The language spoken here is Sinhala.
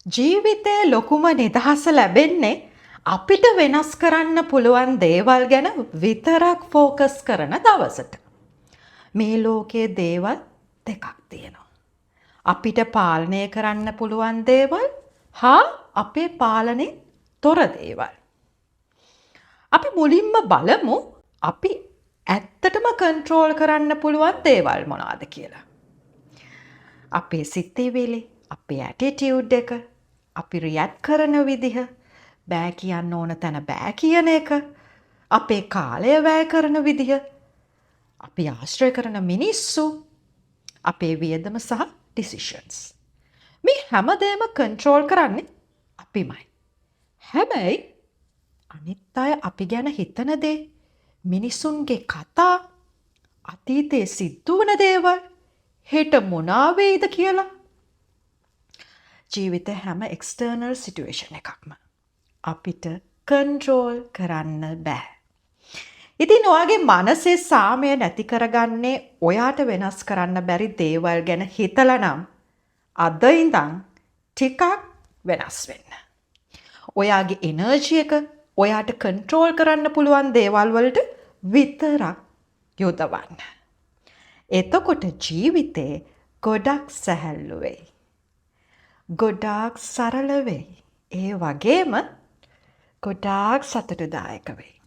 ජීවිතයේ ලොකුම නිදහස ලැබෙන්නේ අපිට වෙනස් කරන්න පුළුවන් දේවල් ගැන විතරක් ෆෝකස් කරන දවසට. මේ ලෝකයේ දේවල් දෙකක් තියෙනවා. අපිට පාලනය කරන්න පුළුවන් දේවල් හා අපේ පාලනේ තොර දේවල්. අපි මුලින්ම බලමු අපි ඇත්තටම කන්ට්‍රෝල් කරන්න පුළුවන් දේවල් මොනවාද කියලා. අපේ සිතිවිලි, අපේ ඇටිටියුඩ් එක, අපි රියැක්ට් කරන විදිහ, බෑ කියන්න ඕන තැන බෑ කියන එක, අපේ කාලය වැය කරන විදිහ, අපි ආශ්‍රය කරන මිනිස්සු, අපේ වියදම සහ ඩිසිෂන්ස්. මේ හැමදේම කන්ට්‍රෝල් කරන්නේ අපිමයි. හැබැයි අනිත් අය අපි ගැන හිතන දේ, මිනිසුන්ගේ කතා, අතීතයේ සිද්ධ වන දේවල් හෙට මොනා වෙයිද කියලා. ජීවිතේ හැම එක්ස්ටර්නල් සිටුේෂන් එකක්ම අපිට කන්ට්‍රෝල් කරන්න බෑ. ඉතින් ඔයාගේ මනසේ සාමය නැති කරගන්නේ ඔයාට වෙනස් කරන්න බැරි දේවල් ගැන හිතලා නම් අද ඉඳන් ටිකක් වෙනස් වෙන්න. ඔයාගේ එනර්ජි එක ඔයාට කන්ට්‍රෝල් කරන්න පුළුවන් දේවල් වලට විතරක් යොදවන්න. එතකොට ජීවිතේ ගොඩක් සැහැල්ලු වෙයි. ගොඩාක් සරල වෙයි. ඒ වගේම ගොඩාක් සතුටුදායක වෙයි.